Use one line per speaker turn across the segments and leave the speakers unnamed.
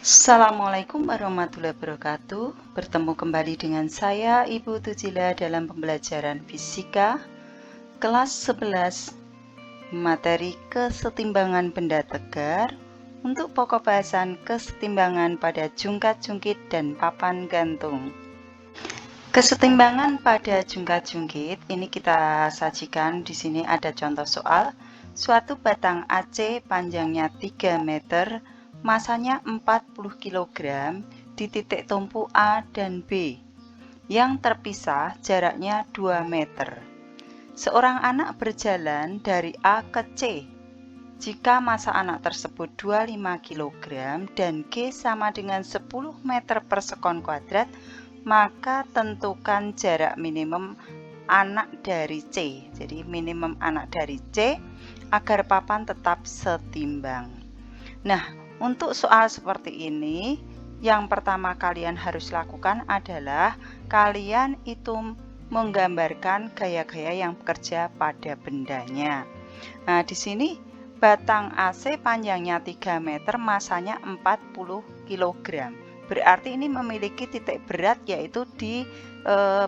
Assalamualaikum warahmatullahi wabarakatuh. Bertemu kembali dengan saya Ibu Tujila dalam pembelajaran fisika kelas 11 materi kesetimbangan benda tegar untuk pokok bahasan kesetimbangan pada jungkat-jungkit dan papan gantung. Kesetimbangan pada jungkat-jungkit ini kita sajikan di sini ada contoh soal. Suatu batang AC panjangnya 3 meter, masanya 40 kg di titik tumpu A dan B yang terpisah jaraknya 2 meter. Seorang anak berjalan dari A ke C. Jika massa anak tersebut 25 kg dan G sama dengan 10 meter per sekon kuadrat, maka tentukan jarak minimum anak dari C. Jadi minimum anak dari C agar papan tetap setimbang. Nah, untuk soal seperti ini, yang pertama kalian harus lakukan adalah kalian itu menggambarkan gaya-gaya yang bekerja pada bendanya. Nah, di sini batang AC panjangnya 3 meter, massanya 40 kg. Berarti ini memiliki titik berat yaitu di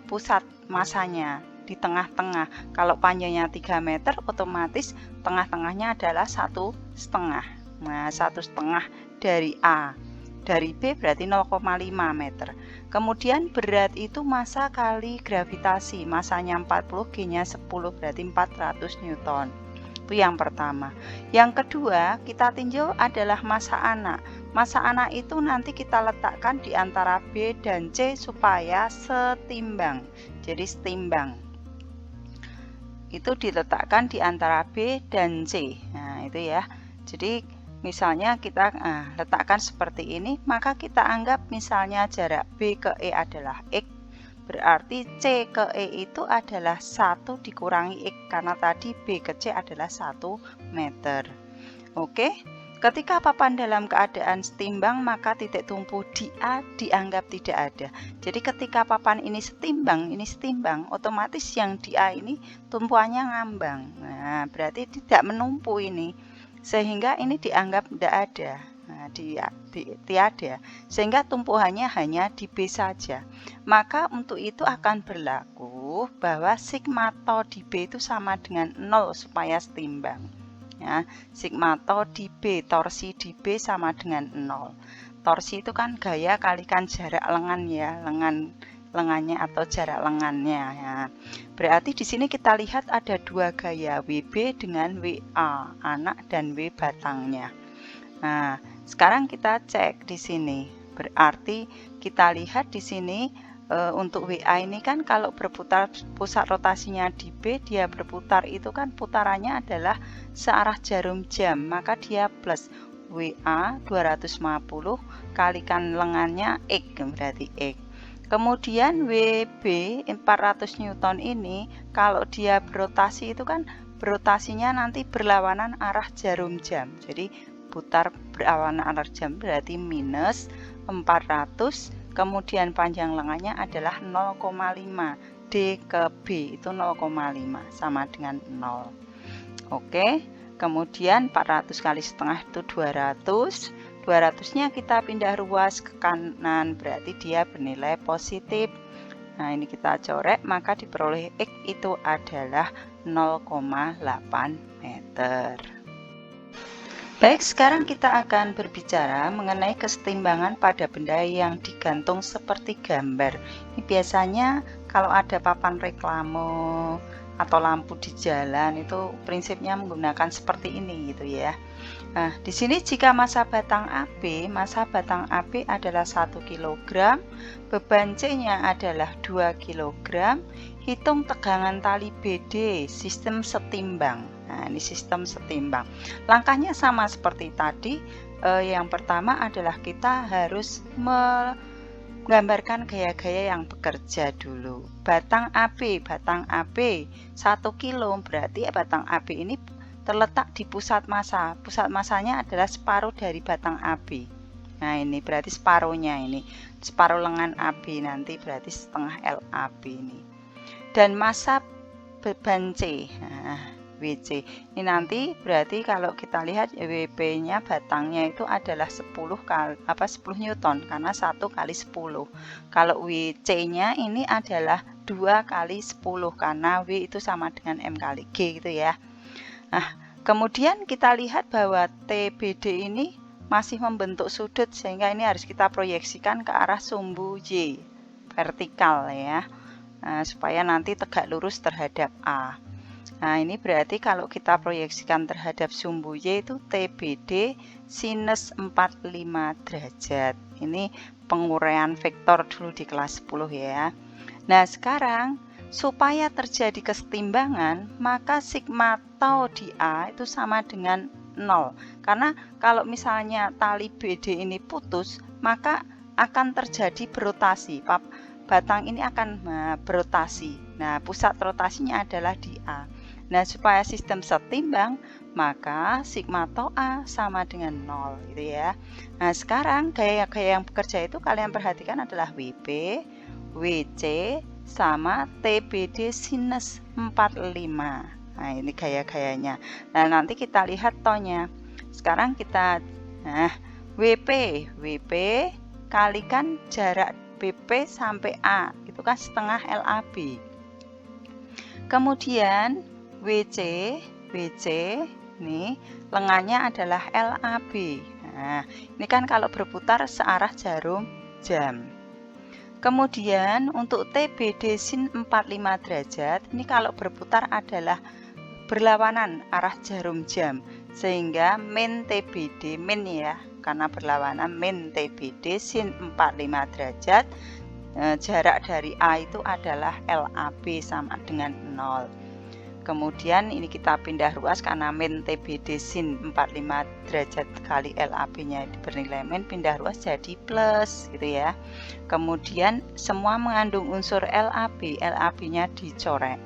pusat massanya, di tengah-tengah. Kalau panjangnya 3 meter, otomatis tengah-tengahnya adalah 1,5. Nah, 1,5 dari A. Dari B berarti 0,5 meter. Kemudian berat itu massa kali gravitasi. Massanya 40, G-nya 10, berarti 400 Newton. Itu yang pertama. Yang kedua, kita tinjau adalah massa anak. Massa anak itu nanti kita letakkan di antara B dan C supaya setimbang. Jadi setimbang. Itu diletakkan di antara B dan C. Nah, itu ya. Jadi misalnya kita letakkan seperti ini, maka kita anggap misalnya jarak B ke E adalah X. Berarti C ke E itu adalah 1 dikurangi X, karena tadi B ke C adalah 1 meter. Oke, ketika papan dalam keadaan setimbang, maka titik tumpu di A dianggap tidak ada. Jadi ketika papan ini setimbang, otomatis yang di A ini tumpuannya ngambang. Nah, berarti tidak menumpu ini, sehingga ini dianggap tidak ada. Nah, tiada, sehingga tumpuannya hanya di B saja. Maka untuk itu akan berlaku bahwa sigma to di B itu sama dengan 0 supaya setimbang. Ya, sigma to di B, torsi di B sama dengan 0. Torsi itu kan gaya kalikan jarak lengan ya, lengannya atau jarak lengannya ya. Berarti di sini kita lihat ada dua gaya, WB dengan WA, anak dan W batangnya. Nah, sekarang kita cek di sini. Berarti kita lihat di sini untuk WA ini kan kalau berputar pusat rotasinya di B, dia berputar itu kan putarannya adalah searah jarum jam, maka dia plus WA 250 kalikan lengannya X, berarti X. Kemudian WB 400 Newton ini kalau dia berotasi itu kan berotasinya nanti berlawanan arah jarum jam. Jadi putar berlawanan arah jam berarti minus 400, kemudian panjang lengannya adalah 0,5, D ke B itu 0,5 sama dengan 0. Oke, kemudian 400 kali setengah itu 200. 200-nya kita pindah ruas ke kanan, berarti dia bernilai positif. Nah, ini kita coret, maka diperoleh X itu adalah 0,8 meter. Baik, sekarang kita akan berbicara mengenai kesetimbangan pada benda yang digantung seperti gambar. Ini biasanya kalau ada papan reklame atau lampu di jalan itu prinsipnya menggunakan seperti ini gitu ya. Nah, di sini jika massa batang AB adalah 1 kg, beban C-nya adalah 2 kg, hitung tegangan tali BD, sistem setimbang. Nah, ini sistem setimbang. Langkahnya sama seperti tadi. Yang pertama adalah kita harus menggambarkan gaya-gaya yang bekerja dulu. Batang AB 1 kilo, berarti batang AB ini terletak di pusat massa. Pusat massanya adalah separuh dari batang AB. Nah, ini berarti separuhnya, ini separuh lengan AB, nanti berarti setengah LAB ini. Dan massa beban C. Nah, WC. Ini nanti berarti kalau kita lihat WP-nya batangnya itu adalah 10 Newton karena 1 kali 10. Kalau WC-nya ini adalah 2 kali 10 karena W itu sama dengan M kali G gitu ya. Nah, kemudian kita lihat bahwa TBD ini masih membentuk sudut sehingga ini harus kita proyeksikan ke arah sumbu Y vertikal ya. Nah, supaya nanti tegak lurus terhadap A. Nah, ini berarti kalau kita proyeksikan terhadap sumbu Y itu TBD sinus 45 derajat. Ini penguraian vektor dulu di kelas 10 ya. Nah, sekarang supaya terjadi kesetimbangan, maka sigma tau di A itu sama dengan 0. Karena kalau misalnya tali BD ini putus, maka akan terjadi berotasi. Batang ini akan berotasi. Nah, pusat rotasinya adalah di A. Nah, supaya sistem setimbang, maka sigma tau A sama dengan 0 gitu ya. Nah, sekarang gaya-gaya yang bekerja itu kalian perhatikan adalah WP, WC, sama TBD sinus 45. Nah, ini gaya-gayanya. Nah, nanti kita lihat taunya. Sekarang kita WP kalikan jarak BP sampai A, itu kan setengah LAB. Kemudian WC ini lengannya adalah LAB. Nah, ini kan kalau berputar searah jarum jam. Kemudian untuk TBD sin 45 derajat, ini kalau berputar adalah berlawanan arah jarum jam. Sehingga min TBD, min ya, karena berlawanan min TBD sin 45 derajat, jarak dari A itu adalah LAB sama dengan 0. Kemudian ini kita pindah ruas karena min TBD sin 45 derajat kali LAB-nya bernilai min, pindah ruas jadi plus gitu ya. Kemudian semua mengandung unsur LAB, LAB-nya dicoret.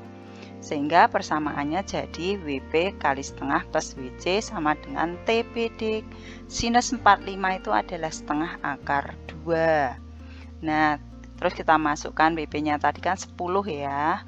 Sehingga persamaannya jadi WP kali setengah plus WC sama dengan TBD. Sinus 45 itu adalah setengah akar 2. Nah, terus kita masukkan WP-nya tadi kan 10 ya.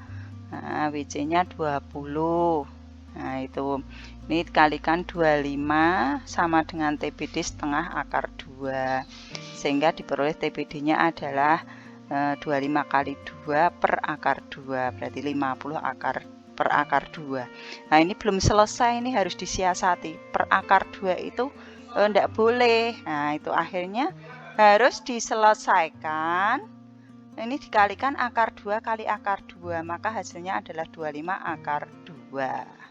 Nah, WC-nya 20. Nah, itu ini dikalikan 25 sama dengan TBD setengah akar 2. Sehingga diperoleh TBD-nya adalah 25 kali 2 per akar 2. Berarti 50 per akar 2. Nah, ini belum selesai, ini harus disiasati. Per akar 2 itu enggak boleh. Nah, itu akhirnya harus diselesaikan. Ini dikalikan akar 2 kali akar 2, maka hasilnya adalah 25 akar 2.